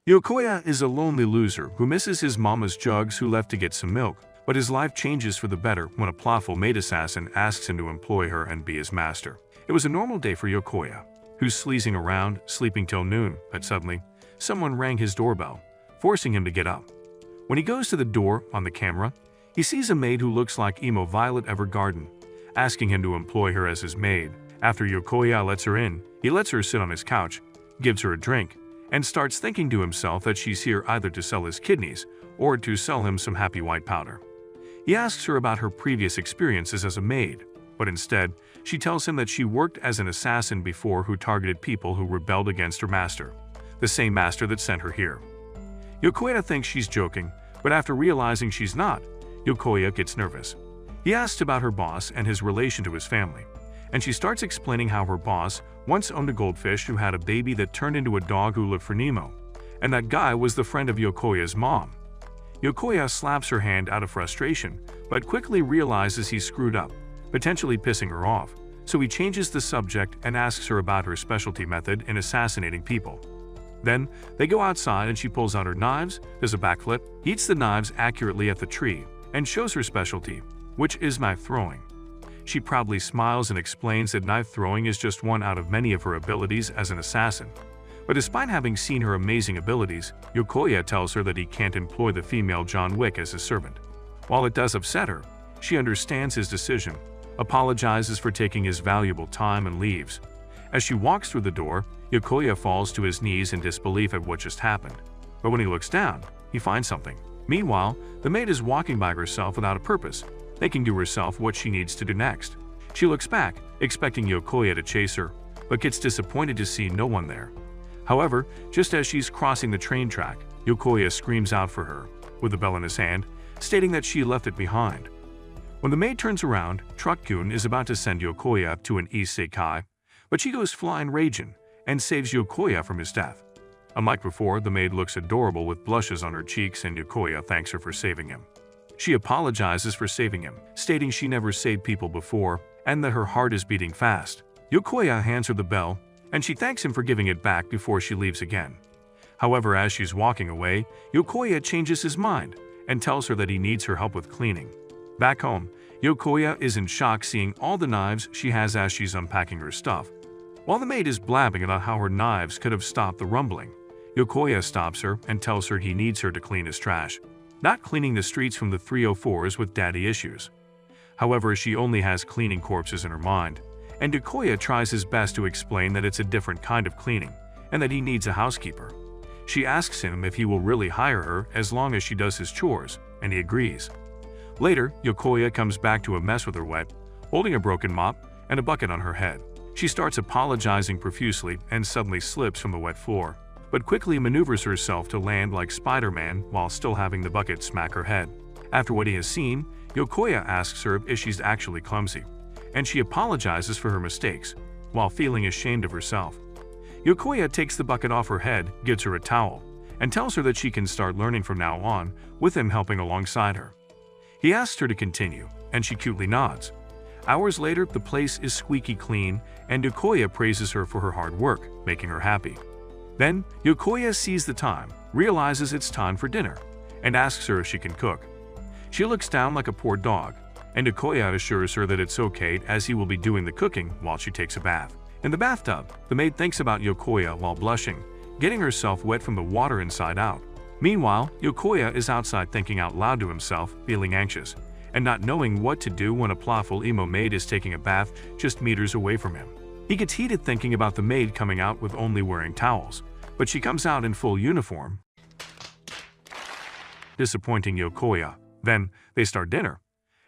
Yokoya is a lonely loser who misses his mama's jugs who left to get some milk, but his life changes for the better when a plotful maid assassin asks him to employ her and be his master. It was a normal day for Yokoya, who's sleazing around, sleeping till noon, but suddenly, someone rang his doorbell, forcing him to get up. When he goes to the door on the camera, he sees a maid who looks like emo Violet Evergarden, asking him to employ her as his maid. After Yokoya lets her in, he lets her sit on his couch, gives her a drink, and starts thinking to himself that she's here either to sell his kidneys or to sell him some happy white powder. He asks her about her previous experiences as a maid, but instead, she tells him that she worked as an assassin before who targeted people who rebelled against her master, the same master that sent her here. Yokoya thinks she's joking, but after realizing she's not, Yokoya gets nervous. He asks about her boss and his relation to his family, and she starts explaining how her boss once owned a goldfish who had a baby that turned into a dog who looked for Nemo, and that guy was the friend of Yokoya's mom. Yokoya slaps her hand out of frustration, but quickly realizes he's screwed up, potentially pissing her off, so he changes the subject and asks her about her specialty method in assassinating people. Then, they go outside and she pulls out her knives, does a backflip, eats the knives accurately at the tree, and shows her specialty, which is knife throwing. She proudly smiles and explains that knife throwing is just one out of many of her abilities as an assassin. But despite having seen her amazing abilities, Yokoya tells her that he can't employ the female John Wick as his servant. While it does upset her, she understands his decision, apologizes for taking his valuable time and leaves. As she walks through the door, Yokoya falls to his knees in disbelief at what just happened. But when he looks down, he finds something. Meanwhile, the maid is walking by herself without a purpose, thinking to herself what she needs to do next. She looks back, expecting Yokoya to chase her, but gets disappointed to see no one there. However, just as she's crossing the train track, Yokoya screams out for her, with the bell in his hand, stating that she left it behind. When the maid turns around, Truck-kun is about to send Yokoya to an isekai, but she goes flying raging and saves Yokoya from his death. Unlike before, the maid looks adorable with blushes on her cheeks and Yokoya thanks her for saving him. She apologizes for saving him, stating she never saved people before and that her heart is beating fast. Yokoya hands her the bell, and she thanks him for giving it back before she leaves again. However, as she's walking away, Yokoya changes his mind and tells her that he needs her help with cleaning. Back home, Yokoya is in shock seeing all the knives she has as she's unpacking her stuff. While the maid is blabbing about how her knives could have stopped the rumbling, Yokoya stops her and tells her he needs her to clean his trash, not cleaning the streets from the 304s with daddy issues. However, she only has cleaning corpses in her mind, and Yokoya tries his best to explain that it's a different kind of cleaning and that he needs a housekeeper. She asks him if he will really hire her as long as she does his chores, and he agrees. Later, Yokoya comes back to a mess with her wet, holding a broken mop and a bucket on her head. She starts apologizing profusely and suddenly slips from the wet floor, but quickly maneuvers herself to land like Spider-Man while still having the bucket smack her head. After what he has seen, Yokoya asks her if she's actually clumsy, and she apologizes for her mistakes, while feeling ashamed of herself. Yokoya takes the bucket off her head, gives her a towel, and tells her that she can start learning from now on, with him helping alongside her. He asks her to continue, and she cutely nods. Hours later, the place is squeaky clean, and Yokoya praises her for her hard work, making her happy. Then, Yokoya sees the time, realizes it's time for dinner, and asks her if she can cook. She looks down like a poor dog, and Yokoya assures her that it's okay as he will be doing the cooking while she takes a bath. In the bathtub, the maid thinks about Yokoya while blushing, getting herself wet from the water inside out. Meanwhile, Yokoya is outside thinking out loud to himself, feeling anxious, and not knowing what to do when a playful emo maid is taking a bath just meters away from him. He gets heated thinking about the maid coming out with only wearing towels, but she comes out in full uniform, disappointing Yokoya. Then, they start dinner,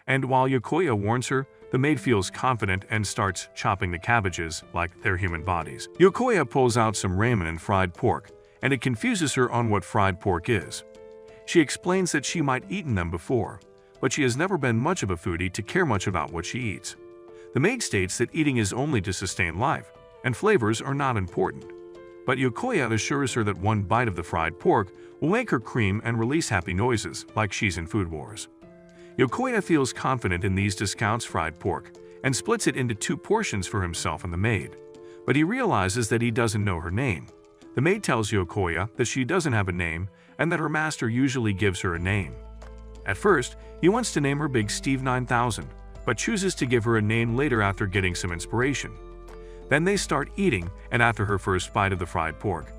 and while Yokoya warns her, the maid feels confident and starts chopping the cabbages like they're human bodies. Yokoya pulls out some ramen and fried pork, and it confuses her on what fried pork is. She explains that she might eaten them before, but she has never been much of a foodie to care much about what she eats. The maid states that eating is only to sustain life, and flavors are not important. But Yokoya assures her that one bite of the fried pork will make her cream and release happy noises like she's in Food Wars. Yokoya feels confident in these discounts fried pork and splits it into 2 portions for himself and the maid. But he realizes that he doesn't know her name. The maid tells Yokoya that she doesn't have a name and that her master usually gives her a name. At first, he wants to name her Big Steve 9000, but chooses to give her a name later after getting some inspiration. Then they start eating, and after her first bite of the fried pork,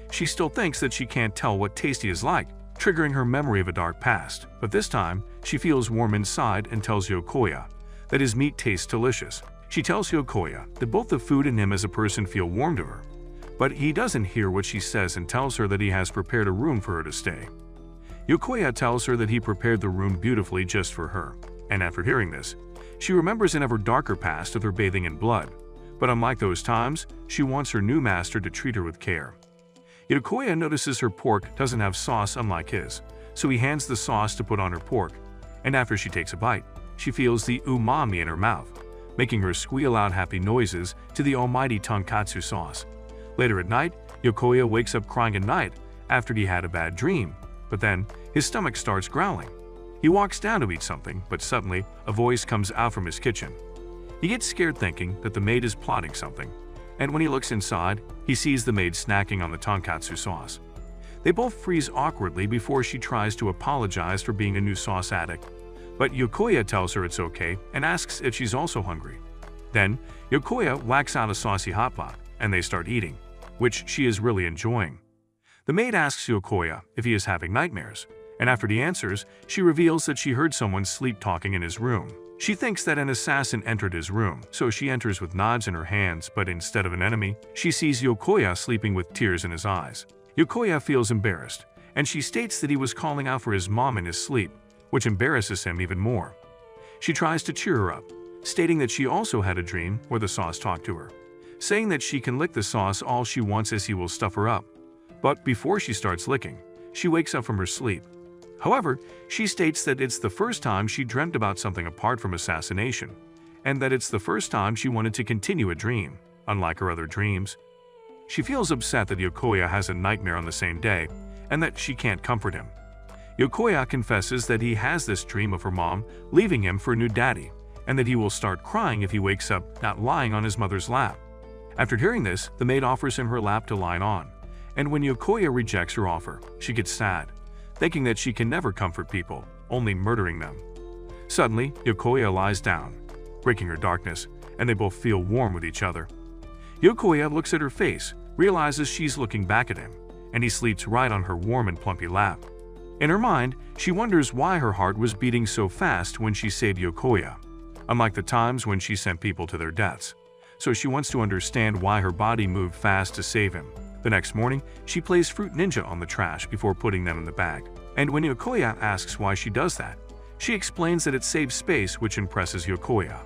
she still thinks that she can't tell what tasty is like, triggering her memory of a dark past. But this time, she feels warm inside and tells Yokoya that his meat tastes delicious. She tells Yokoya that both the food and him as a person feel warm to her, but he doesn't hear what she says and tells her that he has prepared a room for her to stay. Yokoya tells her that he prepared the room beautifully just for her, and after hearing this, she remembers an ever darker past of her bathing in blood. But unlike those times, she wants her new master to treat her with care. Yokoya notices her pork doesn't have sauce unlike his, so he hands the sauce to put on her pork, and after she takes a bite, she feels the umami in her mouth, making her squeal out happy noises to the almighty tonkatsu sauce. Later at night, Yokoya wakes up crying at night after he had a bad dream, but then his stomach starts growling. He walks down to eat something, but suddenly a voice comes out from his kitchen. He gets scared thinking that the maid is plotting something, and when he looks inside, he sees the maid snacking on the tonkatsu sauce. They both freeze awkwardly before she tries to apologize for being a new sauce addict, but Yokoya tells her it's okay and asks if she's also hungry. Then, Yokoya whacks out a saucy hot pot, and they start eating, which she is really enjoying. The maid asks Yokoya if he is having nightmares, and after he answers, she reveals that she heard someone sleep-talking in his room. She thinks that an assassin entered his room, so she enters with knives in her hands, but instead of an enemy, she sees Yokoya sleeping with tears in his eyes. Yokoya feels embarrassed, and she states that he was calling out for his mom in his sleep, which embarrasses him even more. She tries to cheer her up, stating that she also had a dream where the sauce talked to her, saying that she can lick the sauce all she wants as he will stuff her up. But before she starts licking, she wakes up from her sleep. However, she states that it's the first time she dreamt about something apart from assassination, and that it's the first time she wanted to continue a dream, unlike her other dreams. She feels upset that Yokoya has a nightmare on the same day, and that she can't comfort him. Yokoya confesses that he has this dream of her mom leaving him for a new daddy, and that he will start crying if he wakes up not lying on his mother's lap. After hearing this, the maid offers him her lap to lie on, and when Yokoya rejects her offer, she gets sad, thinking that she can never comfort people, only murdering them. Suddenly, Yokoya lies down, breaking her darkness, and they both feel warm with each other. Yokoya looks at her face, realizes she's looking back at him, and he sleeps right on her warm and plumpy lap. In her mind, she wonders why her heart was beating so fast when she saved Yokoya, unlike the times when she sent people to their deaths. So she wants to understand why her body moved fast to save him. The next morning, she plays Fruit Ninja on the trash before putting them in the bag. And when Yokoya asks why she does that, she explains that it saves space, which impresses Yokoya.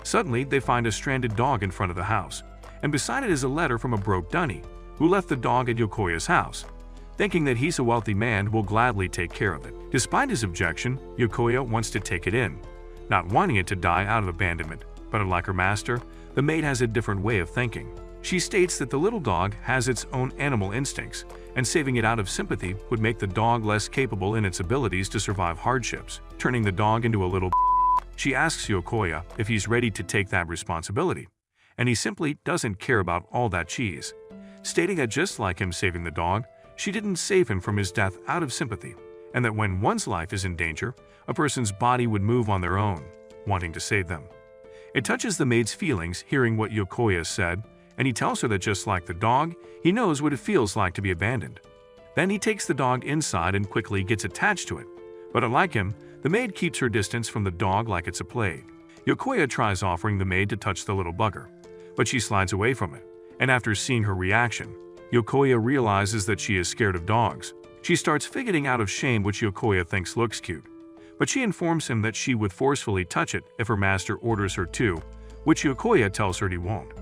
Suddenly, they find a stranded dog in front of the house, and beside it is a letter from a broke dunny, who left the dog at Yokoya's house, thinking that he's a wealthy man who will gladly take care of it. Despite his objection, Yokoya wants to take it in, not wanting it to die out of abandonment, but unlike her master, the maid has a different way of thinking. She states that the little dog has its own animal instincts, and saving it out of sympathy would make the dog less capable in its abilities to survive hardships, turning the dog into a little She asks Yokoya if he's ready to take that responsibility, and he simply doesn't care about all that cheese, stating that just like him saving the dog, she didn't save him from his death out of sympathy, and that when one's life is in danger, a person's body would move on their own, wanting to save them. It touches the maid's feelings hearing what Yokoya said, and he tells her that just like the dog, he knows what it feels like to be abandoned. Then he takes the dog inside and quickly gets attached to it. But unlike him, the maid keeps her distance from the dog like it's a plague. Yokoya tries offering the maid to touch the little bugger, but she slides away from it, and after seeing her reaction, Yokoya realizes that she is scared of dogs. She starts fidgeting out of shame, which Yokoya thinks looks cute, but she informs him that she would forcefully touch it if her master orders her to, which Yokoya tells her he won't.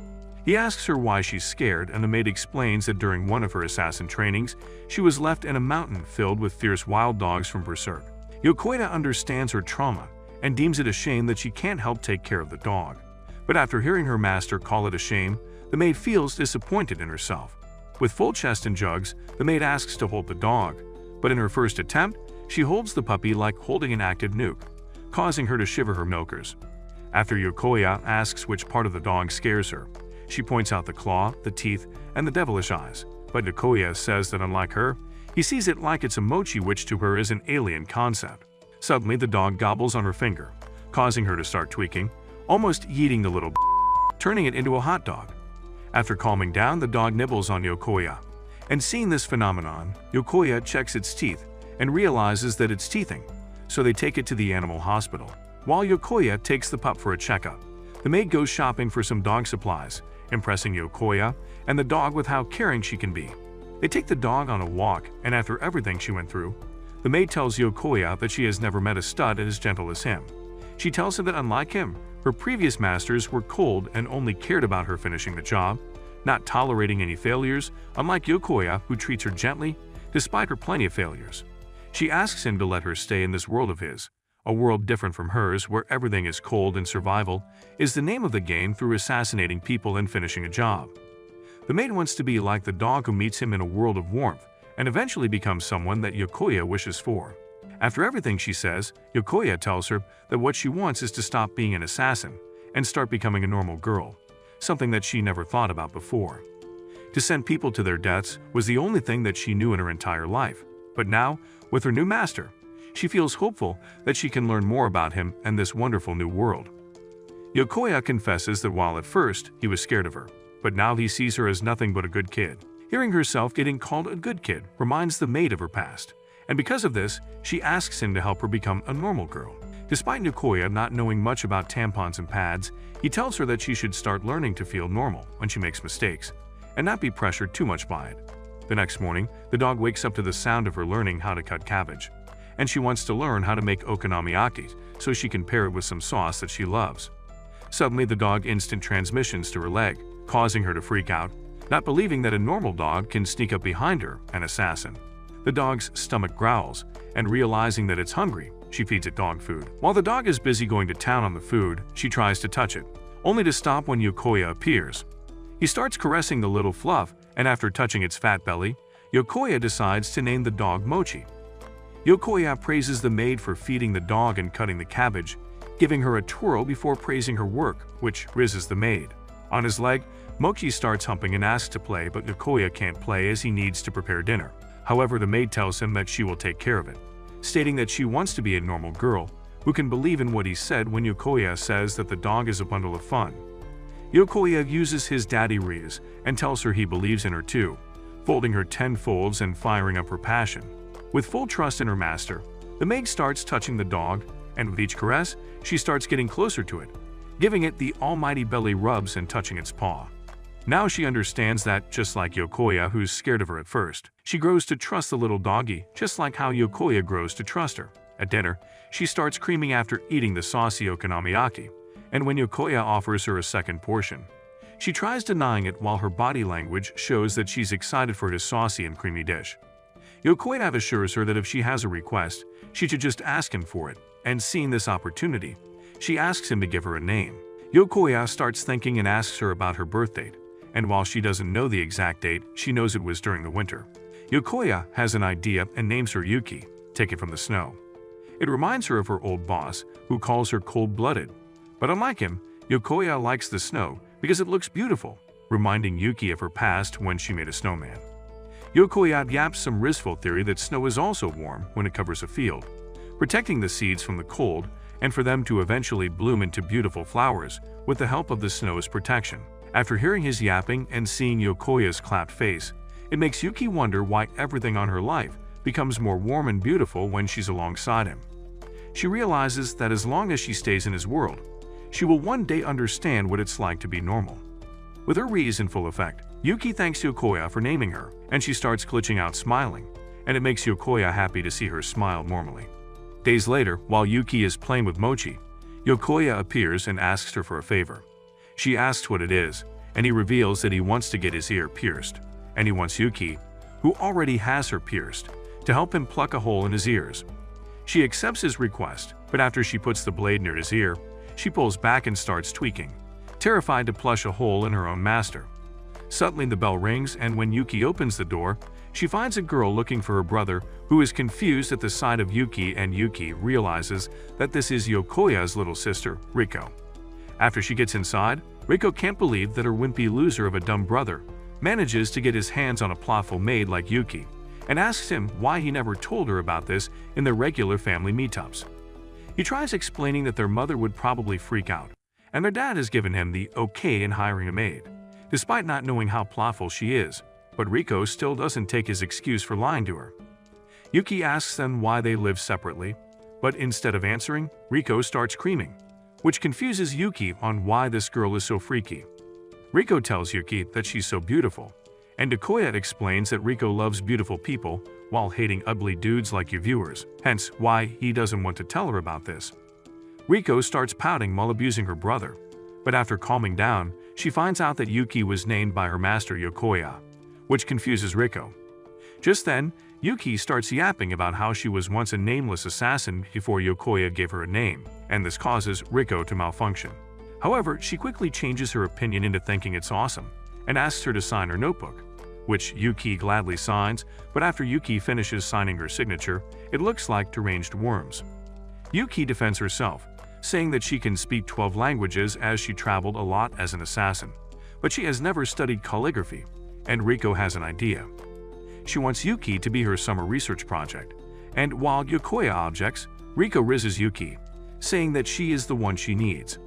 He asks her why she's scared, and the maid explains that during one of her assassin trainings, she was left in a mountain filled with fierce wild dogs from Berserk. Yokoya understands her trauma and deems it a shame that she can't help take care of the dog. But after hearing her master call it a shame, the maid feels disappointed in herself. With full chest and jugs, the maid asks to hold the dog, but in her first attempt, she holds the puppy like holding an active nuke, causing her to shiver her milkers. After Yokoya asks which part of the dog scares her, she points out the claw, the teeth, and the devilish eyes, But Yokoya says that unlike her, he sees it like it's a mochi, which to her is an alien concept. Suddenly, the dog gobbles on her finger, causing her to start tweaking, almost yeeting the little turning it into a hot dog. After calming down, the dog nibbles on Yokoya. And seeing this phenomenon, Yokoya checks its teeth and realizes that it's teething, so they take it to the animal hospital. While Yokoya takes the pup for a checkup, the maid goes shopping for some dog supplies, impressing Yokoya and the dog with how caring she can be. They take the dog on a walk, and after everything she went through, the maid tells Yokoya that she has never met a stud as gentle as him. She tells him that unlike him, her previous masters were cold and only cared about her finishing the job, not tolerating any failures, unlike Yokoya, who treats her gently, despite her plenty of failures. She asks him to let her stay in this world of his, a world different from hers where everything is cold and survival is the name of the game through assassinating people and finishing a job. The maid wants to be like the dog who meets him in a world of warmth and eventually becomes someone that Yokoya wishes for. After everything she says, Yokoya tells her that what she wants is to stop being an assassin and start becoming a normal girl, something that she never thought about before. To send people to their deaths was the only thing that she knew in her entire life, but now, with her new master, she feels hopeful that she can learn more about him and this wonderful new world. Yokoya confesses that while at first he was scared of her, but now he sees her as nothing but a good kid. Hearing herself getting called a good kid reminds the maid of her past, and because of this, she asks him to help her become a normal girl. Despite Yokoya not knowing much about tampons and pads, he tells her that she should start learning to feel normal when she makes mistakes, and not be pressured too much by it. The next morning, the dog wakes up to the sound of her learning how to cut cabbage, and she wants to learn how to make okonomiyaki so she can pair it with some sauce that she loves. Suddenly, the dog instant transmissions to her leg, causing her to freak out, not believing that a normal dog can sneak up behind her, an assassin. The dog's stomach growls, and realizing that it's hungry, she feeds it dog food. While the dog is busy going to town on the food, she tries to touch it, only to stop when Yokoya appears. He starts caressing the little fluff, and after touching its fat belly, Yokoya decides to name the dog Mochi. Yokoya praises the maid for feeding the dog and cutting the cabbage, giving her a twirl before praising her work, which rizzes the maid. On his leg, Mochi starts humping and asks to play, but Yokoya can't play as he needs to prepare dinner. However, the maid tells him that she will take care of it, stating that she wants to be a normal girl who can believe in what he said when Yokoya says that the dog is a bundle of fun. Yokoya uses his daddy Riz and tells her he believes in her too, folding her 10 folds and firing up her passion. With full trust in her master, the maid starts touching the dog, and with each caress, she starts getting closer to it, giving it the almighty belly rubs and touching its paw. Now she understands that, just like Yokoya, who's scared of her at first, she grows to trust the little doggy, just like how Yokoya grows to trust her. At dinner, she starts screaming after eating the saucy okonomiyaki, and when Yokoya offers her a second portion, she tries denying it while her body language shows that she's excited for his saucy and creamy dish. Yokoya assures her that if she has a request, she should just ask him for it, and seeing this opportunity, she asks him to give her a name. Yokoya starts thinking and asks her about her birth date, and while she doesn't know the exact date, she knows it was during the winter. Yokoya has an idea and names her Yuki, taken from the snow. It reminds her of her old boss, who calls her cold-blooded. But unlike him, Yokoya likes the snow because it looks beautiful, reminding Yuki of her past when she made a snowman. Yokoya yaps some Rizful theory that snow is also warm when it covers a field, protecting the seeds from the cold and for them to eventually bloom into beautiful flowers with the help of the snow's protection. After hearing his yapping and seeing Yokoya's clapped face, it makes Yuki wonder why everything on her life becomes more warm and beautiful when she's alongside him. She realizes that as long as she stays in his world, she will one day understand what it's like to be normal. With her Riz in full effect, Yuki thanks Yokoya for naming her, and she starts glitching out smiling, and it makes Yokoya happy to see her smile normally. Days later, while Yuki is playing with Mochi, Yokoya appears and asks her for a favor. She asks what it is, and he reveals that he wants to get his ear pierced, and he wants Yuki, who already has her pierced, to help him pluck a hole in his ears. She accepts his request, but after she puts the blade near his ear, she pulls back and starts tweaking, terrified to plush a hole in her own master. Suddenly the bell rings, and when Yuki opens the door, she finds a girl looking for her brother, who is confused at the sight of Yuki, and Yuki realizes that this is Yokoya's little sister, Riko. After she gets inside, Riko can't believe that her wimpy loser of a dumb brother manages to get his hands on a playful maid like Yuki, and asks him why he never told her about this in their regular family meetups. He tries explaining that their mother would probably freak out, and their dad has given him the okay in hiring a maid, despite not knowing how playful she is, but Rico still doesn't take his excuse for lying to her. Yuki asks them why they live separately, but instead of answering, Rico starts screaming, which confuses Yuki on why this girl is so freaky. Rico tells Yuki that she's so beautiful, and Okoye explains that Rico loves beautiful people while hating ugly dudes like you viewers, hence why he doesn't want to tell her about this. Rico starts pouting while abusing her brother, but after calming down, she finds out that Yuki was named by her master Yokoya, which confuses Rico. Just then, Yuki starts yapping about how she was once a nameless assassin before Yokoya gave her a name, and this causes Rico to malfunction. However, she quickly changes her opinion into thinking it's awesome, and asks her to sign her notebook, which Yuki gladly signs, but after Yuki finishes signing her signature, it looks like deranged worms. Yuki defends herself, saying that she can speak 12 languages as she traveled a lot as an assassin, but she has never studied calligraphy, and Rico has an idea. She wants Yuki to be her summer research project, and while Yokoya objects, Rico rizzes Yuki, saying that she is the one she needs.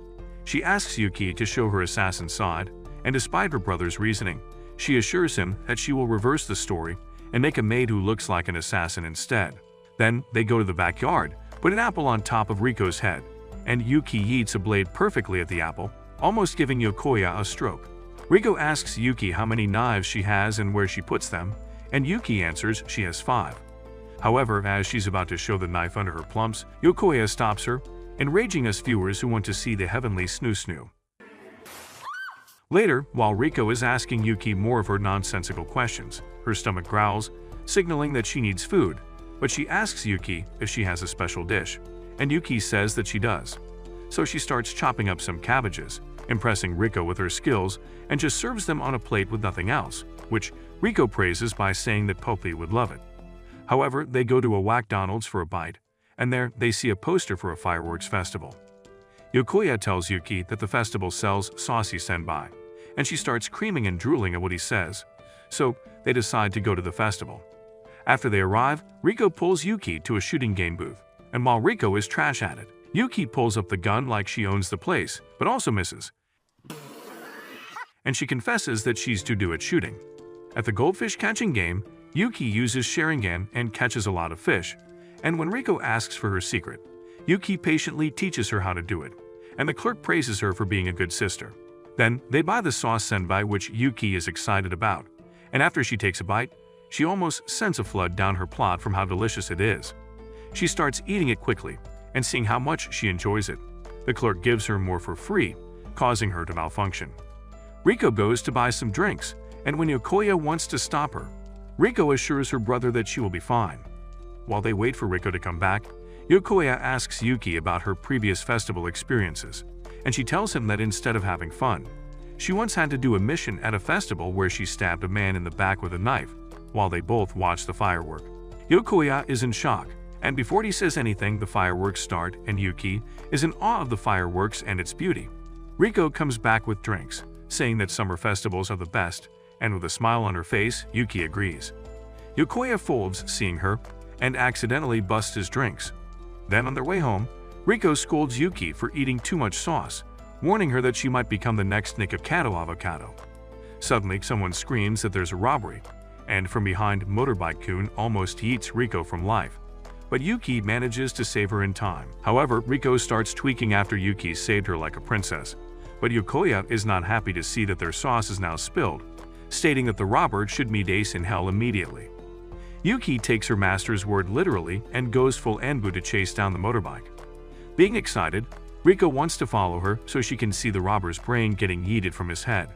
She asks Yuki to show her assassin side, and despite her brother's reasoning, she assures him that she will reverse the story and make a maid who looks like an assassin instead. Then they go to the backyard, put an apple on top of Rico's head, and Yuki yeets a blade perfectly at the apple, almost giving Yokoya a stroke. Rico asks Yuki how many knives she has and where she puts them, and Yuki answers she has 5. However, as she's about to show the knife under her plumps, Yokoya stops her, enraging us viewers who want to see the heavenly snoo-snoo. Later, while Rico is asking Yuki more of her nonsensical questions, her stomach growls, signaling that she needs food, but she asks Yuki if she has a special dish, and Yuki says that she does. So she starts chopping up some cabbages, impressing Rico with her skills, and just serves them on a plate with nothing else, which Rico praises by saying that Poppy would love it. However, they go to a McDonald's for a bite, and there they see a poster for a fireworks festival. Yokoya tells Yuki that the festival sells saucy senpai, and she starts screaming and drooling at what he says, so they decide to go to the festival. After they arrive, Rico pulls Yuki to a shooting game booth, and while Rico is trash at it, Yuki pulls up the gun like she owns the place, but also misses. And she confesses that she's too good at shooting. At the goldfish catching game, Yuki uses Sharingan and catches a lot of fish, and when Rico asks for her secret, Yuki patiently teaches her how to do it, and the clerk praises her for being a good sister. Then, they buy the sauce senpai, which Yuki is excited about, and after she takes a bite, she almost sends a flood down her plot from how delicious it is. She starts eating it quickly, and seeing how much she enjoys it, the clerk gives her more for free, causing her to malfunction. Rico goes to buy some drinks, and when Yokoya wants to stop her, Rico assures her brother that she will be fine. While they wait for Rico to come back, Yokoya asks Yuki about her previous festival experiences, and she tells him that instead of having fun, she once had to do a mission at a festival where she stabbed a man in the back with a knife, while they both watch the firework. Yokoya is in shock, and before he says anything, the fireworks start, and Yuki is in awe of the fireworks and its beauty. Rico comes back with drinks, saying that summer festivals are the best, and with a smile on her face, Yuki agrees. Yokoya folds seeing her, and accidentally busts his drinks. Then on their way home, Rico scolds Yuki for eating too much sauce, warning her that she might become the next Nikocado avocado. Suddenly, someone screams that there's a robbery, and from behind, Motorbike-kun almost yeets Rico from life. But Yuki manages to save her in time. However, Rico starts tweaking after Yuki saved her like a princess. But Yokoya is not happy to see that their sauce is now spilled, stating that the robber should meet Ace in hell immediately. Yuki takes her master's word literally and goes full Anbu to chase down the motorbike. Being excited, Rico wants to follow her so she can see the robber's brain getting yeeted from his head.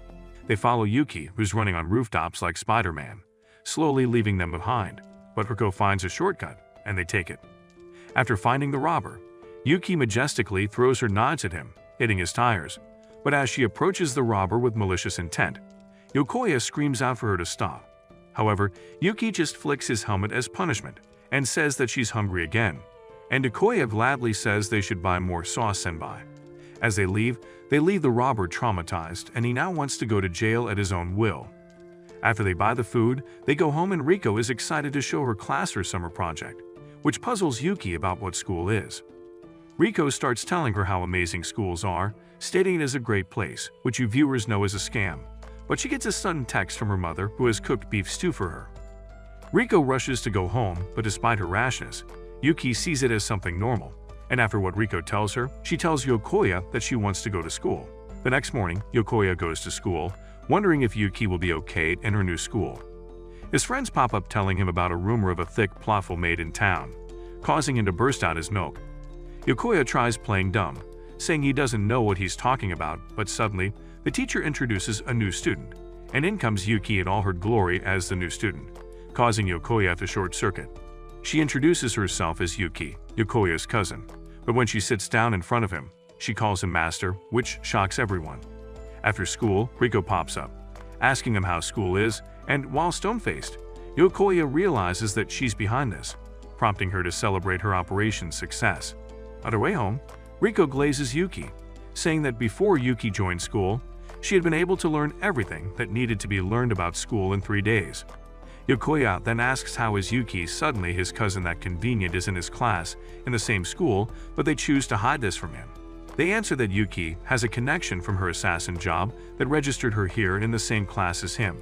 They follow Yuki, who's running on rooftops like Spider-Man, slowly leaving them behind, but Rico finds a shortcut, and they take it. After finding the robber, Yuki majestically throws her knives at him, hitting his tires, but as she approaches the robber with malicious intent, Yokoya screams out for her to stop. However, Yuki just flicks his helmet as punishment and says that she's hungry again, and Yokoya gladly says they should buy more sauce senpai. As they leave the robber traumatized, and he now wants to go to jail at his own will. After they buy the food, they go home and Riko is excited to show her class her summer project, which puzzles Yuki about what school is. Riko starts telling her how amazing schools are, stating it is a great place, which you viewers know is a scam, but she gets a sudden text from her mother who has cooked beef stew for her. Riko rushes to go home, but despite her rashness, Yuki sees it as something normal, and after what Riko tells her, she tells Yokoya that she wants to go to school. The next morning, Yokoya goes to school, wondering if Yuki will be okay in her new school. His friends pop up telling him about a rumor of a thick, plothful maid in town, causing him to burst out his milk. Yokoya tries playing dumb, saying he doesn't know what he's talking about, but suddenly, the teacher introduces a new student, and in comes Yuki in all her glory as the new student, causing Yokoya to short-circuit. She introduces herself as Yuki, Yokoya's cousin, but when she sits down in front of him, she calls him master, which shocks everyone. After school, Riko pops up, asking him how school is, and while stone-faced, Yokoya realizes that she's behind this, prompting her to celebrate her operation's success. On her way home, Riko glazes Yuki, saying that before Yuki joined school, she had been able to learn everything that needed to be learned about school in 3 days. Yokoya then asks how is Yuki suddenly his cousin that convenient is in his class in the same school, but they choose to hide this from him. They answer that Yuki has a connection from her assassin job that registered her here in the same class as him,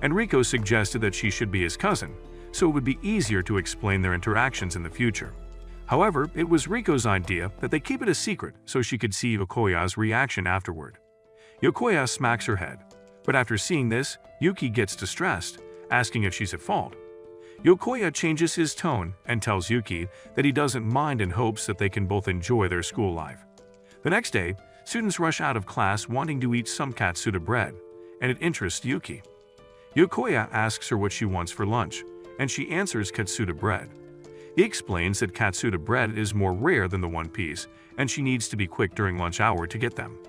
and Riko suggested that she should be his cousin, so it would be easier to explain their interactions in the future. However, it was Riko's idea that they keep it a secret so she could see Yokoya's reaction afterward. Yokoya smacks her head, but after seeing this, Yuki gets distressed, asking if she's at fault. Yokoya changes his tone and tells Yuki that he doesn't mind in hopes that they can both enjoy their school life. The next day, students rush out of class wanting to eat some katsuta bread, and it interests Yuki. Yokoya asks her what she wants for lunch, and she answers katsuta bread. He explains that katsuta bread is more rare than the one piece, and she needs to be quick during lunch hour to get them.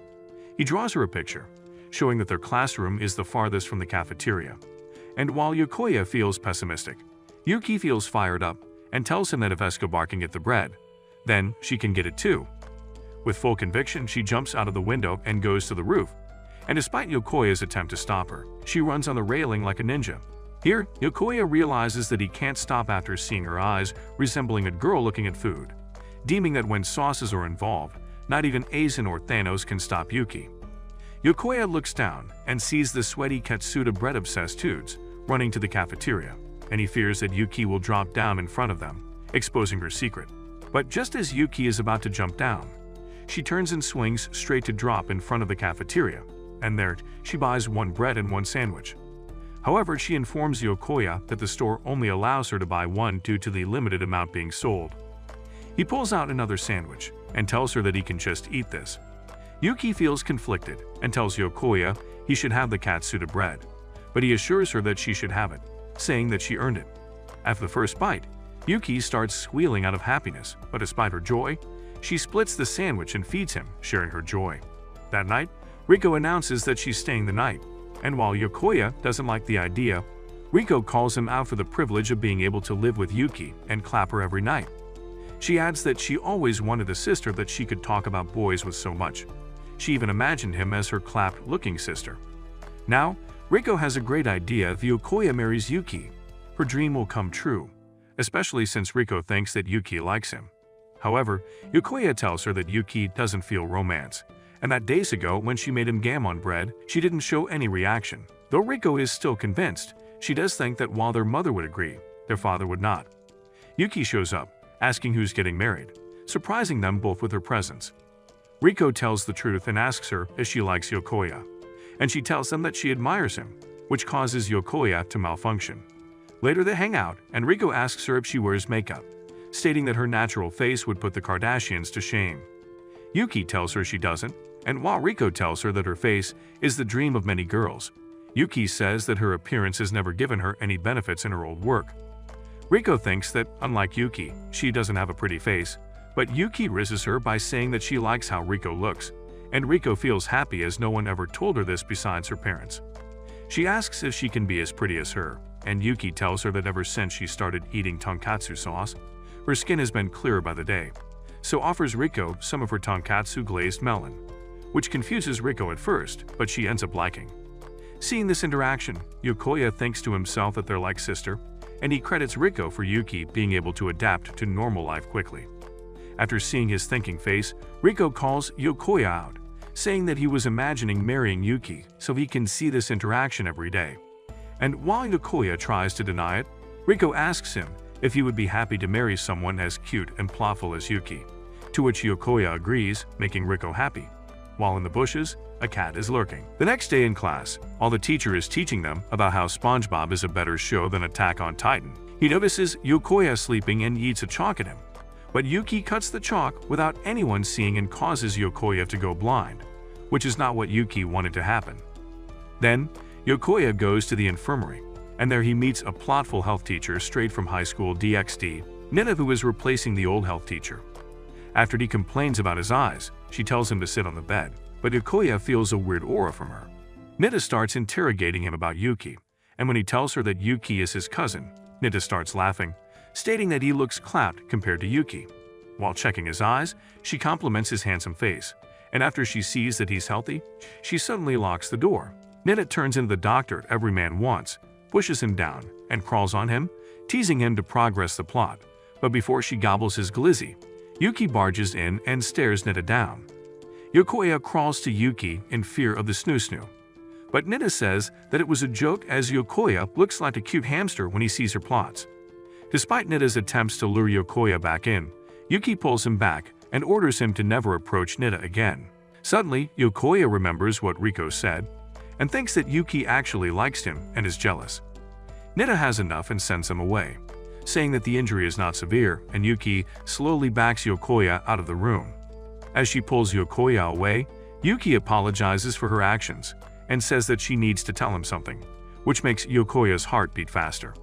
He draws her a picture, showing that their classroom is the farthest from the cafeteria. And while Yokoya feels pessimistic, Yuki feels fired up and tells him that if Escobar can get the bread, then she can get it too. With full conviction, she jumps out of the window and goes to the roof, and despite Yokoya's attempt to stop her, she runs on the railing like a ninja. Here, Yokoya realizes that he can't stop after seeing her eyes resembling a girl looking at food, deeming that when sauces are involved, not even Aizen or Thanos can stop Yuki. Yokoya looks down and sees the sweaty katsuta bread-obsessed dudes running to the cafeteria, and he fears that Yuki will drop down in front of them, exposing her secret. But just as Yuki is about to jump down, she turns and swings straight to drop in front of the cafeteria, and there she buys one bread and one sandwich. However, she informs Yokoya that the store only allows her to buy one due to the limited amount being sold. He pulls out another sandwich and tells her that he can just eat this. Yuki feels conflicted and tells Yokoya he should have the katsuta bread, but he assures her that she should have it, saying that she earned it. After the first bite, Yuki starts squealing out of happiness, but despite her joy, she splits the sandwich and feeds him, sharing her joy. That night, Riko announces that she's staying the night, and while Yokoya doesn't like the idea, Riko calls him out for the privilege of being able to live with Yuki and clap her every night. She adds that she always wanted a sister that she could talk about boys with so much. She even imagined him as her clapped-looking sister. Now, Riko has a great idea. If Yokoya marries Yuki, her dream will come true, especially since Riko thinks that Yuki likes him. However, Yokoya tells her that Yuki doesn't feel romance, and that days ago when she made him gammon bread, she didn't show any reaction. Though Riko is still convinced, she does think that while their mother would agree, their father would not. Yuki shows up, asking who's getting married, surprising them both with her presence. Riko tells the truth and asks her if she likes Yokoya, and she tells them that she admires him, which causes Yokoya to malfunction. Later they hang out, and Riko asks her if she wears makeup, stating that her natural face would put the Kardashians to shame. Yuki tells her she doesn't, and while Riko tells her that her face is the dream of many girls, Yuki says that her appearance has never given her any benefits in her old work. Riko thinks that, unlike Yuki, she doesn't have a pretty face, but Yuki rizzes her by saying that she likes how Riko looks, and Riko feels happy as no one ever told her this besides her parents. She asks if she can be as pretty as her, and Yuki tells her that ever since she started eating tonkatsu sauce, her skin has been clearer by the day, so offers Riko some of her tonkatsu glazed melon, which confuses Riko at first, but she ends up liking. Seeing this interaction, Yokoya thinks to himself that they're like sister, and he credits Riko for Yuki being able to adapt to normal life quickly. After seeing his thinking face, Riko calls Yokoya out, saying that he was imagining marrying Yuki so he can see this interaction every day. And while Yokoya tries to deny it, Riko asks him if he would be happy to marry someone as cute and playful as Yuki, to which Yokoya agrees, making Riko happy. While in the bushes, a cat is lurking. The next day in class, while the teacher is teaching them about how SpongeBob is a better show than Attack on Titan, he notices Yokoya sleeping and eats a chalk at him. But Yuki cuts the chalk without anyone seeing and causes Yokoya to go blind, which is not what Yuki wanted to happen. Then, Yokoya goes to the infirmary, and there he meets a plotful health teacher straight from high school DxD, Nina, who is replacing the old health teacher. After he complains about his eyes, she tells him to sit on the bed, but Yokoya feels a weird aura from her. Nita starts interrogating him about Yuki, and when he tells her that Yuki is his cousin, Nita starts laughing, stating that he looks clapped compared to Yuki. While checking his eyes, she compliments his handsome face, and after she sees that he's healthy, she suddenly locks the door. Nita turns into the doctor every man wants, pushes him down, and crawls on him, teasing him to progress the plot. But before she gobbles his glizzy, Yuki barges in and stares Nita down. Yokoya crawls to Yuki in fear of the snoo-snoo. But Nita says that it was a joke, as Yokoya looks like a cute hamster when he sees her plots. Despite Nita's attempts to lure Yokoya back in, Yuki pulls him back and orders him to never approach Nita again. Suddenly, Yokoya remembers what Riko said and thinks that Yuki actually likes him and is jealous. Nita has enough and sends him away, saying that the injury is not severe, and Yuki slowly backs Yokoya out of the room. As she pulls Yokoya away, Yuki apologizes for her actions and says that she needs to tell him something, which makes Yokoya's heart beat faster.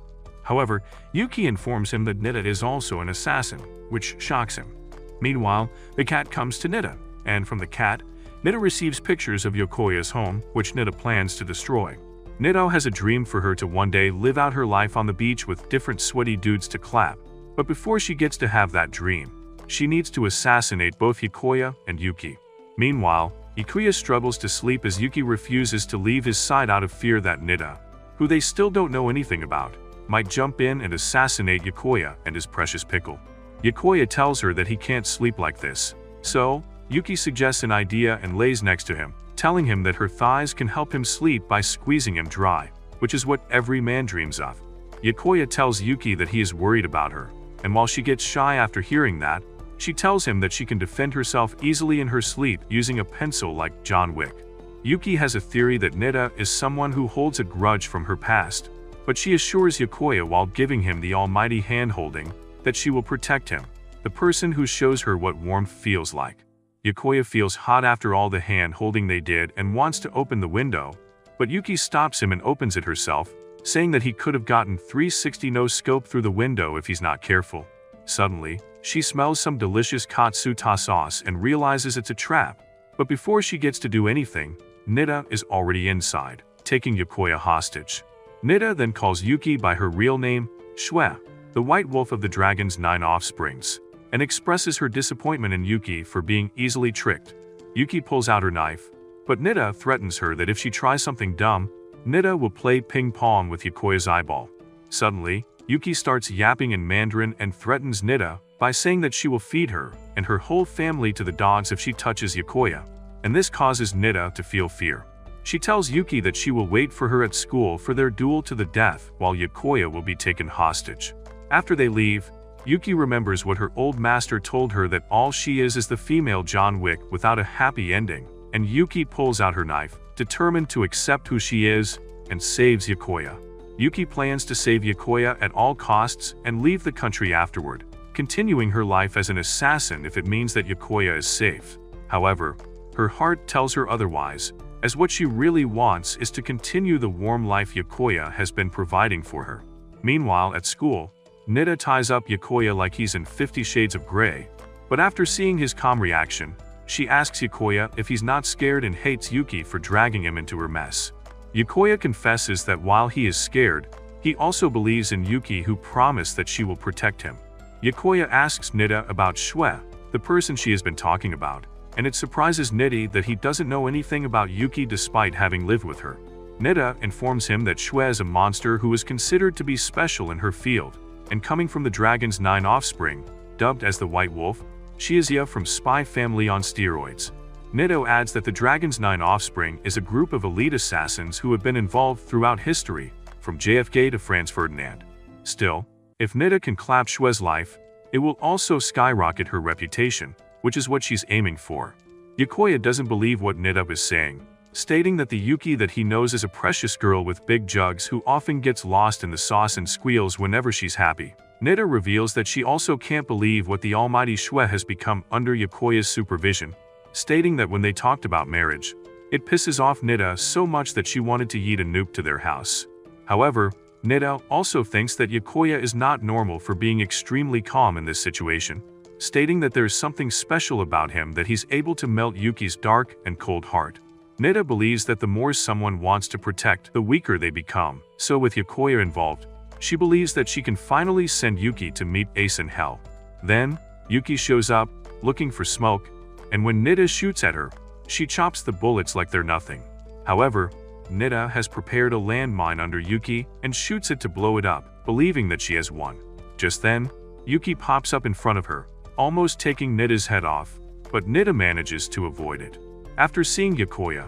However, Yuki informs him that Nita is also an assassin, which shocks him. Meanwhile, the cat comes to Nita, and from the cat, Nita receives pictures of Yokoya's home, which Nita plans to destroy. Nita has a dream for her to one day live out her life on the beach with different sweaty dudes to clap, but before she gets to have that dream, she needs to assassinate both Yokoya and Yuki. Meanwhile, Yokoya struggles to sleep as Yuki refuses to leave his side out of fear that Nita, who they still don't know anything about, might jump in and assassinate Yokoya and his precious pickle. Yokoya tells her that he can't sleep like this, so Yuki suggests an idea and lays next to him, telling him that her thighs can help him sleep by squeezing him dry, which is what every man dreams of. Yokoya tells Yuki that he is worried about her, and while she gets shy after hearing that, she tells him that she can defend herself easily in her sleep using a pencil like John Wick. Yuki has a theory that Nita is someone who holds a grudge from her past, but she assures Yokoya while giving him the almighty hand-holding that she will protect him, the person who shows her what warmth feels like. Yokoya feels hot after all the hand-holding they did and wants to open the window, but Yuki stops him and opens it herself, saying that he could have gotten 360 no-scope through the window if he's not careful. Suddenly, she smells some delicious katsuta sauce and realizes it's a trap, but before she gets to do anything, Nita is already inside, taking Yokoya hostage. Nita then calls Yuki by her real name, Shue, the white wolf of the dragon's 9 offsprings, and expresses her disappointment in Yuki for being easily tricked. Yuki pulls out her knife, but Nita threatens her that if she tries something dumb, Nita will play ping-pong with Yokoya's eyeball. Suddenly, Yuki starts yapping in Mandarin and threatens Nita by saying that she will feed her and her whole family to the dogs if she touches Yokoya, and this causes Nita to feel fear. She tells Yuki that she will wait for her at school for their duel to the death while Yokoya will be taken hostage. After they leave, Yuki remembers what her old master told her, that all she is the female John Wick without a happy ending, and Yuki pulls out her knife, determined to accept who she is, and saves Yokoya. Yuki plans to save Yokoya at all costs and leave the country afterward, continuing her life as an assassin if it means that Yokoya is safe. However, her heart tells her otherwise, as what she really wants is to continue the warm life Yokoya has been providing for her. Meanwhile, at school, Nita ties up Yokoya like he's in 50 Shades of Grey, but after seeing his calm reaction, she asks Yokoya if he's not scared and hates Yuki for dragging him into her mess. Yokoya confesses that while he is scared, he also believes in Yuki, who promised that she will protect him. Yokoya asks Nita about Shue, the person she has been talking about, and it surprises Nita that he doesn't know anything about Yuki despite having lived with her. Nida informs him that Shue is a monster who is considered to be special in her field, and coming from the dragon's 9 offspring, dubbed as the White Wolf, she is Ya from Spy Family on steroids. Nida adds that the dragon's 9 offspring is a group of elite assassins who have been involved throughout history, from JFK to Franz Ferdinand. Still, if Nida can clap Shue's life, it will also skyrocket her reputation, which is what she's aiming for. Yokoya doesn't believe what Nida is saying, stating that the Yuki that he knows is a precious girl with big jugs who often gets lost in the sauce and squeals whenever she's happy. Nida reveals that she also can't believe what the almighty Shue has become under Yokoya's supervision, stating that when they talked about marriage, it pisses off Nida so much that she wanted to yeet a nuke to their house. However, Nida also thinks that Yokoya is not normal for being extremely calm in this situation, stating that there's something special about him that he's able to melt Yuki's dark and cold heart. Nida believes that the more someone wants to protect, the weaker they become, so with Yokoya involved, she believes that she can finally send Yuki to meet Ace in hell. Then, Yuki shows up, looking for smoke, and when Nida shoots at her, she chops the bullets like they're nothing. However, Nida has prepared a landmine under Yuki and shoots it to blow it up, believing that she has won. Just then, Yuki pops up in front of her, almost taking Nida's head off, but Nida manages to avoid it. After seeing Yokoya,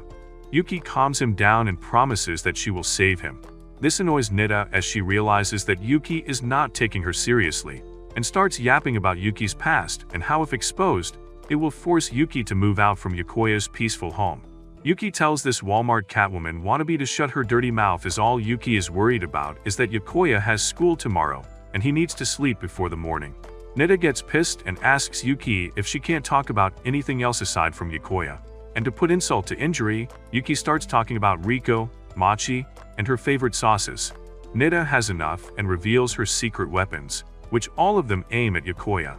Yuki calms him down and promises that she will save him. This annoys Nida as she realizes that Yuki is not taking her seriously, and starts yapping about Yuki's past and how if exposed, it will force Yuki to move out from Yokoya's peaceful home. Yuki tells this Walmart Catwoman wannabe to shut her dirty mouth as all Yuki is worried about is that Yokoya has school tomorrow, and he needs to sleep before the morning. Nida gets pissed and asks Yuki if she can't talk about anything else aside from Yokoya. And to put insult to injury, Yuki starts talking about Rico, Machi, and her favorite sauces. Nida has enough and reveals her secret weapons, which all of them aim at Yokoya,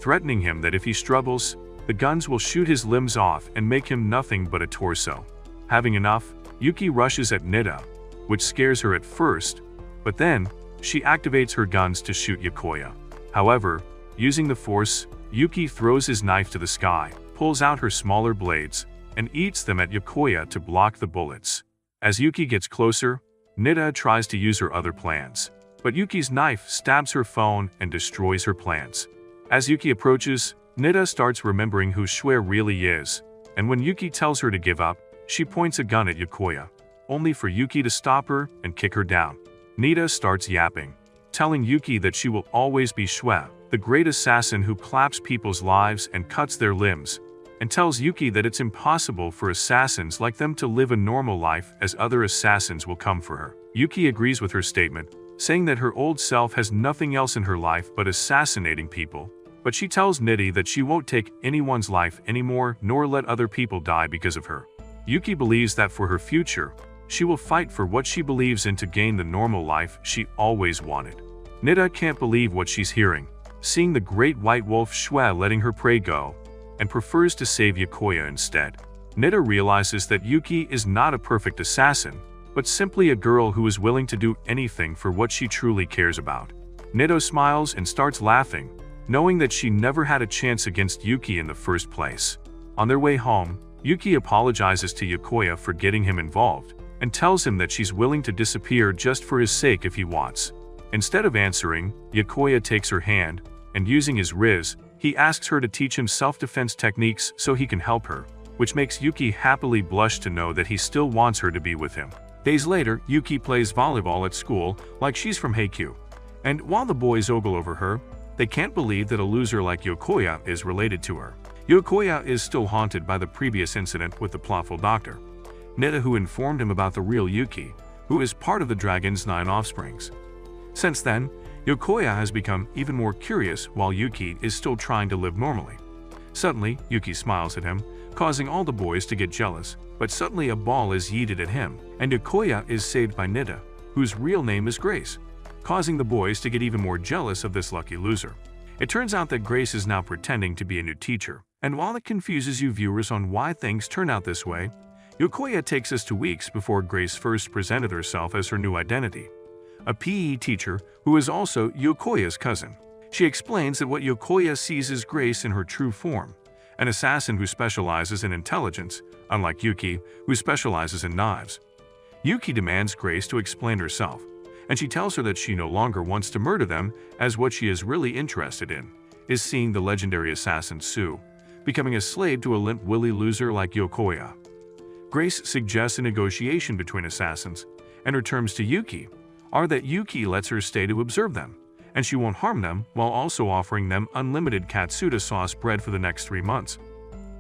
threatening him that if he struggles, the guns will shoot his limbs off and make him nothing but a torso. Having enough, Yuki rushes at Nida, which scares her at first, but then, she activates her guns to shoot Yokoya. However, using the force, Yuki throws his knife to the sky, pulls out her smaller blades, and eats them at Yokoya to block the bullets. As Yuki gets closer, Nida tries to use her other plans, but Yuki's knife stabs her phone and destroys her plans. As Yuki approaches, Nida starts remembering who Shue really is, and when Yuki tells her to give up, she points a gun at Yokoya, only for Yuki to stop her and kick her down. Nida starts yapping, telling Yuki that she will always be Shue, the great assassin who claps people's lives and cuts their limbs, and tells Yuki that it's impossible for assassins like them to live a normal life as other assassins will come for her. Yuki agrees with her statement, saying that her old self has nothing else in her life but assassinating people, but she tells Nida that she won't take anyone's life anymore nor let other people die because of her. Yuki believes that for her future, she will fight for what she believes in to gain the normal life she always wanted. Nida can't believe what she's hearing, seeing the great white wolf Shue letting her prey go, and prefers to save Yokoya instead. Nida realizes that Yuki is not a perfect assassin, but simply a girl who is willing to do anything for what she truly cares about. Nida smiles and starts laughing, knowing that she never had a chance against Yuki in the first place. On their way home, Yuki apologizes to Yokoya for getting him involved, and tells him that she's willing to disappear just for his sake if he wants. Instead of answering, Yokoya takes her hand, and using his riz, he asks her to teach him self-defense techniques so he can help her, which makes Yuki happily blush to know that he still wants her to be with him. Days later, Yuki plays volleyball at school like she's from Haikyuu, and while the boys ogle over her, they can't believe that a loser like Yokoya is related to her. Yokoya is still haunted by the previous incident with the plotful doctor, Nida, who informed him about the real Yuki, who is part of the dragon's 9 offsprings. Since then, Yokoya has become even more curious while Yuki is still trying to live normally. Suddenly, Yuki smiles at him, causing all the boys to get jealous, but suddenly a ball is yeeted at him, and Yokoya is saved by Nida, whose real name is Grace, causing the boys to get even more jealous of this lucky loser. It turns out that Grace is now pretending to be a new teacher, and while it confuses you viewers on why things turn out this way, Yokoya takes us to weeks before Grace first presented herself as her new identity, a PE teacher who is also Yokoya's cousin. She explains that what Yokoya sees is Grace in her true form, an assassin who specializes in intelligence, unlike Yuki, who specializes in knives. Yuki demands Grace to explain herself, and she tells her that she no longer wants to murder them, as what she is really interested in is seeing the legendary assassin Sue becoming a slave to a limp-willy loser like Yokoya. Grace suggests a negotiation between assassins, and her terms to Yuki are that Yuki lets her stay to observe them, and she won't harm them, while also offering them unlimited katsuta sauce bread for the next 3 months.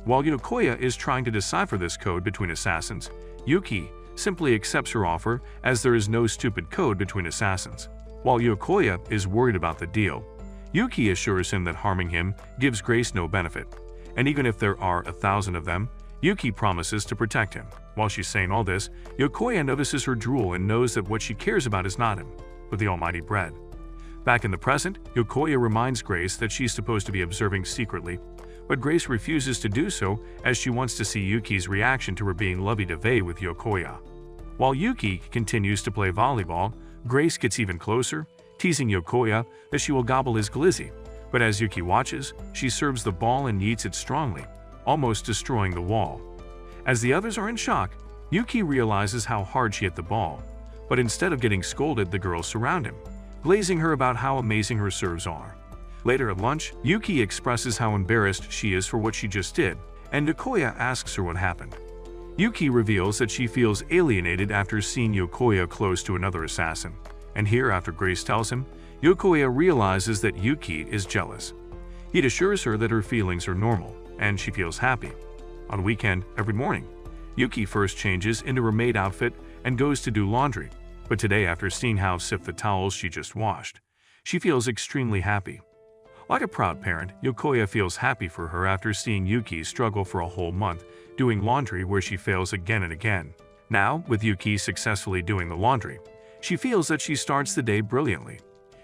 While Yokoya is trying to decipher this code between assassins, Yuki simply accepts her offer, as there is no stupid code between assassins. While Yokoya is worried about the deal, Yuki assures him that harming him gives Grace no benefit, and even if there are 1,000 of them, Yuki promises to protect him. While she's saying all this, Yokoya notices her drool and knows that what she cares about is not him, but the almighty bread. Back in the present, Yokoya reminds Grace that she's supposed to be observing secretly, but Grace refuses to do so, as she wants to see Yuki's reaction to her being lovey-dovey with Yokoya. While Yuki continues to play volleyball, Grace gets even closer, teasing Yokoya that she will gobble his glizzy, but as Yuki watches, she serves the ball and yeets it strongly, almost destroying the wall. As the others are in shock, Yuki realizes how hard she hit the ball, but instead of getting scolded, the girls surround him, glazing her about how amazing her serves are. Later at lunch, Yuki expresses how embarrassed she is for what she just did, and Yokoya asks her what happened. Yuki reveals that she feels alienated after seeing Yokoya close to another assassin, and here, after Grace tells him, Yokoya realizes that Yuki is jealous. He assures her that her feelings are normal, and she feels happy. On weekend, every morning, Yuki first changes into her maid outfit and goes to do laundry, but today, after seeing how sift the towels she just washed, she feels extremely happy. Like a proud parent, Yokoya feels happy for her after seeing Yuki struggle for a whole month doing laundry where she fails again and again. Now, with Yuki successfully doing the laundry, she feels that she starts the day brilliantly.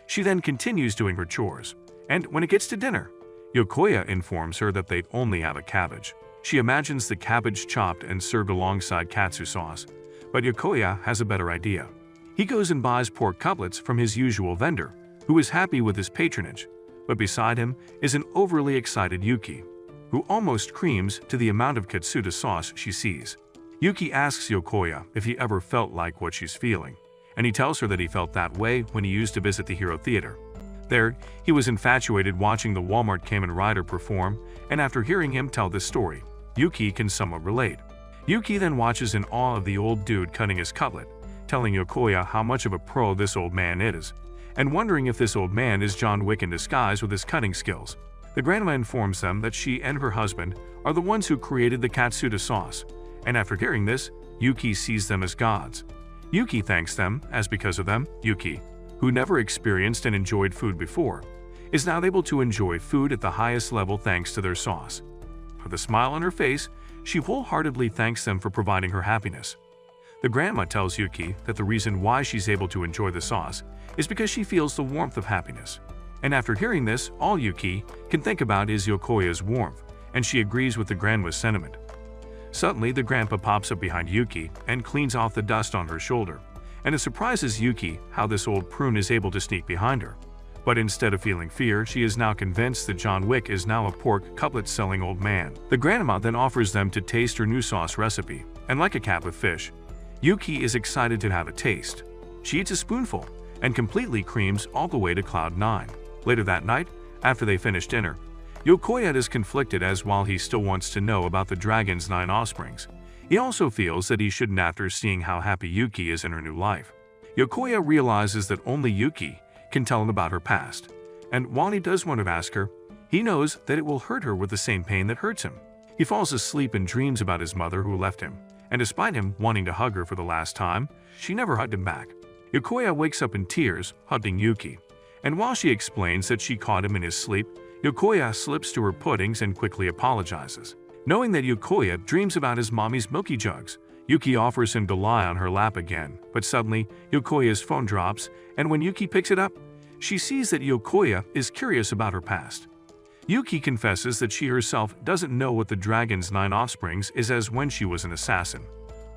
She then continues doing her chores, and when it gets to dinner, Yokoya informs her that they only have a cabbage. She imagines the cabbage chopped and served alongside katsu sauce, but Yokoya has a better idea. He goes and buys pork cutlets from his usual vendor, who is happy with his patronage, but beside him is an overly excited Yuki, who almost creams to the amount of katsuta sauce she sees. Yuki asks Yokoya if he ever felt like what she's feeling, and he tells her that he felt that way when he used to visit the Hero Theater. There, he was infatuated watching the Walmart Kamen Rider perform, and after hearing him tell this story, Yuki can somewhat relate. Yuki then watches in awe of the old dude cutting his cutlet, telling Yokoya how much of a pro this old man is, and wondering if this old man is John Wick in disguise with his cutting skills. The grandma informs them that she and her husband are the ones who created the katsuta sauce, and after hearing this, Yuki sees them as gods. Yuki thanks them, as because of them, Yuki, who never experienced and enjoyed food before, is now able to enjoy food at the highest level thanks to their sauce. With a smile on her face, she wholeheartedly thanks them for providing her happiness. The grandma tells Yuki that the reason why she's able to enjoy the sauce is because she feels the warmth of happiness. And after hearing this, all Yuki can think about is Yokoya's warmth, and she agrees with the grandma's sentiment. Suddenly, the grandpa pops up behind Yuki and cleans off the dust on her shoulder, and it surprises Yuki how this old prune is able to sneak behind her. But instead of feeling fear, she is now convinced that John Wick is now a pork cutlet-selling old man. The grandma then offers them to taste her new sauce recipe, and like a cat with fish, Yuki is excited to have a taste. She eats a spoonful and completely creams all the way to cloud 9. Later that night, after they finish dinner, Yokoya is conflicted, as while he still wants to know about the dragon's 9 offsprings, he also feels that he shouldn't after seeing how happy Yuki is in her new life. Yokoya realizes that only Yuki can tell him about her past, and while he does want to ask her, he knows that it will hurt her with the same pain that hurts him. He falls asleep and dreams about his mother who left him, and despite him wanting to hug her for the last time, she never hugged him back. Yokoya wakes up in tears, hugging Yuki, and while she explains that she caught him in his sleep, Yokoya slips to her puddings and quickly apologizes. Knowing that Yokoya dreams about his mommy's milky jugs, Yuki offers him to lie on her lap again, but suddenly, Yokoya's phone drops, and when Yuki picks it up, she sees that Yokoya is curious about her past. Yuki confesses that she herself doesn't know what the dragon's 9 offsprings is, as when she was an assassin,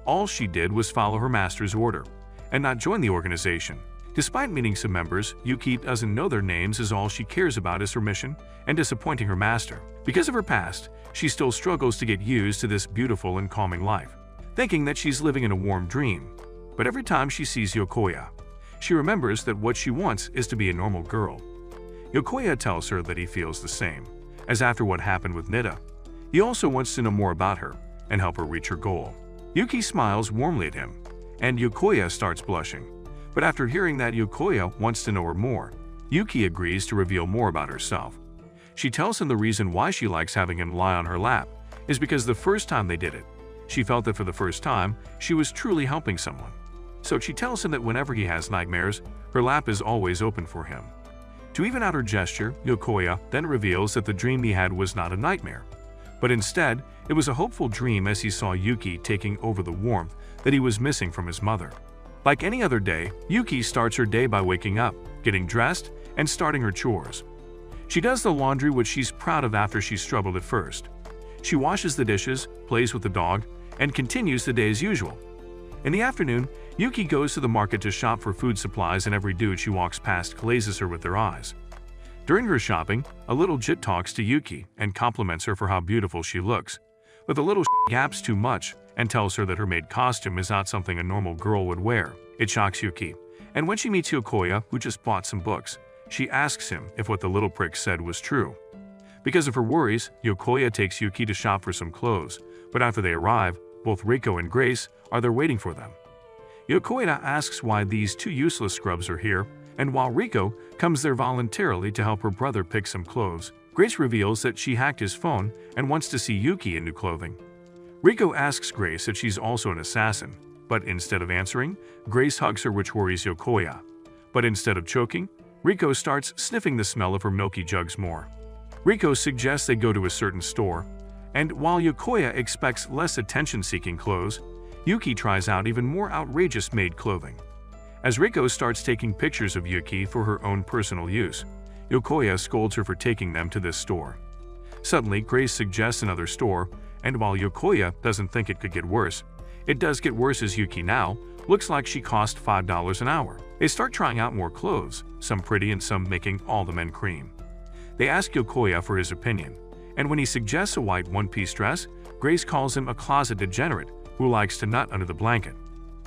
all she did was follow her master's order and not join the organization. Despite meeting some members, Yuki doesn't know their names, as all she cares about is her mission and disappointing her master. Because of her past, she still struggles to get used to this beautiful and calming life, thinking that she's living in a warm dream. But every time she sees Yokoya, she remembers that what she wants is to be a normal girl. Yokoya tells her that he feels the same, as after what happened with Nita, he also wants to know more about her and help her reach her goal. Yuki smiles warmly at him, and Yokoya starts blushing. But after hearing that Yokoya wants to know her more, Yuki agrees to reveal more about herself. She tells him the reason why she likes having him lie on her lap is because the first time they did it, she felt that for the first time, she was truly helping someone. So she tells him that whenever he has nightmares, her lap is always open for him. To even out her gesture, Yokoya then reveals that the dream he had was not a nightmare, but instead, it was a hopeful dream as he saw Yuki taking over the warmth that he was missing from his mother. Like any other day, Yuki starts her day by waking up, getting dressed, and starting her chores. She does the laundry, which she's proud of after she struggled at first. She washes the dishes, plays with the dog, and continues the day as usual. In the afternoon, Yuki goes to the market to shop for food supplies, and every dude she walks past glazes her with their eyes. During her shopping, a little jit talks to Yuki and compliments her for how beautiful she looks, but the little yaps too much and tells her that her maid costume is not something a normal girl would wear. It shocks Yuki, and when she meets Yokoya, who just bought some books, she asks him if what the little prick said was true. Because of her worries, Yokoya takes Yuki to shop for some clothes, but after they arrive, both Riko and Grace are there waiting for them. Yokoya asks why these two useless scrubs are here, and while Riko comes there voluntarily to help her brother pick some clothes, Grace reveals that she hacked his phone and wants to see Yuki in new clothing. Riko asks Grace if she's also an assassin, but instead of answering, Grace hugs her, which worries Yokoya. But instead of choking, Riko starts sniffing the smell of her milky jugs more. Riko suggests they go to a certain store, and while Yokoya expects less attention-seeking clothes, Yuki tries out even more outrageous Maid clothing. As Riko starts taking pictures of Yuki for her own personal use, Yokoya scolds her for taking them to this store. Suddenly, Grace suggests another store, and while Yokoya doesn't think it could get worse, it does get worse as Yuki now looks like she cost $5 an hour. They start trying out more clothes, some pretty and some making all the men cream. They ask Yokoya for his opinion, and when he suggests a white one-piece dress, Grace calls him a closet degenerate who likes to nut under the blanket.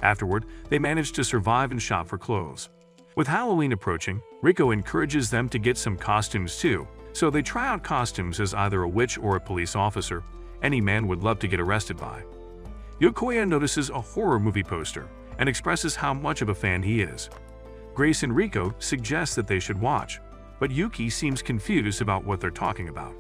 Afterward, they manage to survive and shop for clothes. With Halloween approaching, Riko encourages them to get some costumes too, so they try out costumes as either a witch or a police officer any man would love to get arrested by. Yokoya notices a horror movie poster and expresses how much of a fan he is. Grace and Riko suggest that they should watch, but Yuki seems confused about what they're talking about.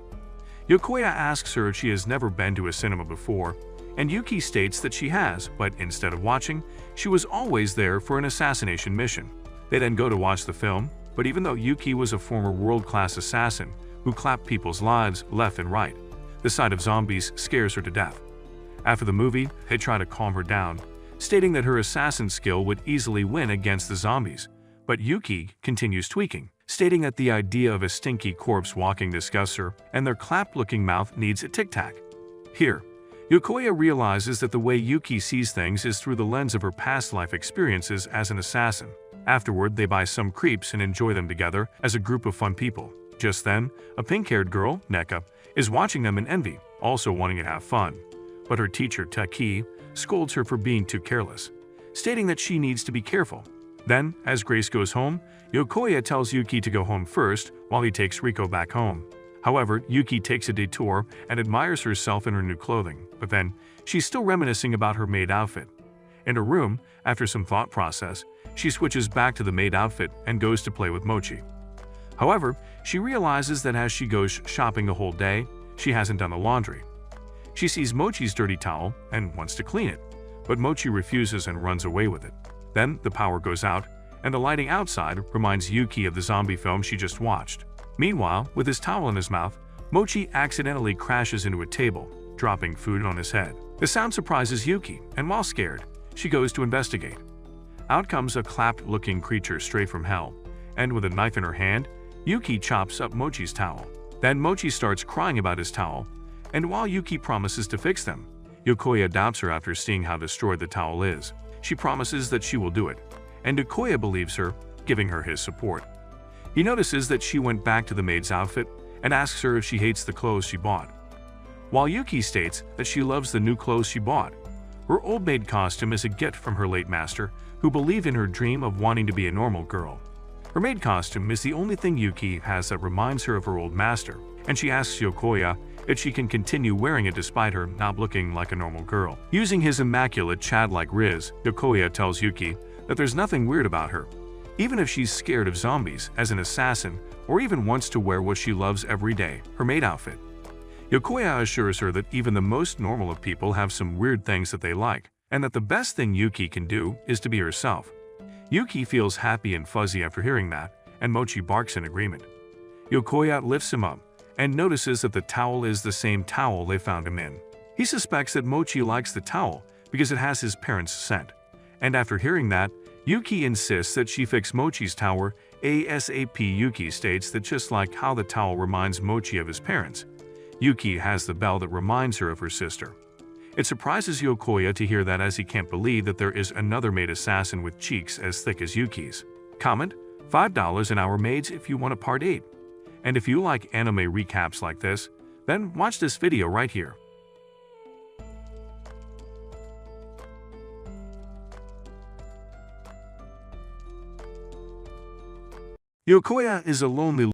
Yokoya asks her if she has never been to a cinema before, and Yuki states that she has, but instead of watching, she was always there for an assassination mission. They then go to watch the film, but even though Yuki was a former world-class assassin who clapped people's lives left and right, the sight of zombies scares her to death. After the movie, they try to calm her down, stating that her assassin skill would easily win against the zombies, but Yuki continues tweaking, stating that the idea of a stinky corpse walking disgusts her and their clapped-looking mouth needs a tic-tac. Here, Yokoya realizes that the way Yuki sees things is through the lens of her past life experiences as an assassin. Afterward, they buy some creeps and enjoy them together as a group of fun people. Just then, a pink-haired girl, Neka, is watching them in envy, also wanting to have fun. But her teacher, Taki, scolds her for being too careless, stating that she needs to be careful. Then, as Grace goes home, Yokoya tells Yuki to go home first while he takes Riko back home. However, Yuki takes a detour and admires herself in her new clothing, but then she's still reminiscing about her maid outfit. In her room, after some thought process, she switches back to the maid outfit and goes to play with Mochi. However, she realizes that as she goes shopping the whole day, she hasn't done the laundry. She sees Mochi's dirty towel and wants to clean it, but Mochi refuses and runs away with it. Then the power goes out, and the lighting outside reminds Yuki of the zombie film she just watched. Meanwhile, with his towel in his mouth, Mochi accidentally crashes into a table, dropping food on his head. The sound surprises Yuki, and while scared, she goes to investigate. Out comes a clapped-looking creature straight from hell, and with a knife in her hand, Yuki chops up Mochi's towel. Then Mochi starts crying about his towel, and while Yuki promises to fix them, Yokoya doubts her after seeing how destroyed the towel is. She promises that she will do it, and Yokoya believes her, giving her his support. He notices that she went back to the maid's outfit and asks her if she hates the clothes she bought. While Yuki states that she loves the new clothes she bought, Her old maid costume is a gift from her late master, who believed in her dream of wanting to be a normal girl. Her maid costume is the only thing Yuki has that reminds her of her old master, and she asks Yokoya if she can continue wearing it despite her not looking like a normal girl. Using his immaculate Chad-like riz, Yokoya tells Yuki that there's nothing weird about her, even if she's scared of zombies as an assassin or even wants to wear what she loves every day, her maid outfit. Yokoya assures her that even the most normal of people have some weird things that they like, and that the best thing Yuki can do is to be herself. Yuki feels happy and fuzzy after hearing that, and Mochi barks in agreement. Yokoya lifts him up and notices that the towel is the same towel they found him in. He suspects that Mochi likes the towel because it has his parents' scent, and after hearing that, Yuki insists that she fix Mochi's towel ASAP. Yuki states that just like how the towel reminds Mochi of his parents, Yuki has the bell that reminds her of her sister. It surprises Yokoya to hear that, as he can't believe that there is another maid assassin with cheeks as thick as Yuki's. Comment $5 an hour maids if you want a part 8. And if you like anime recaps like this, then watch this video right here. Yokoya is a lonely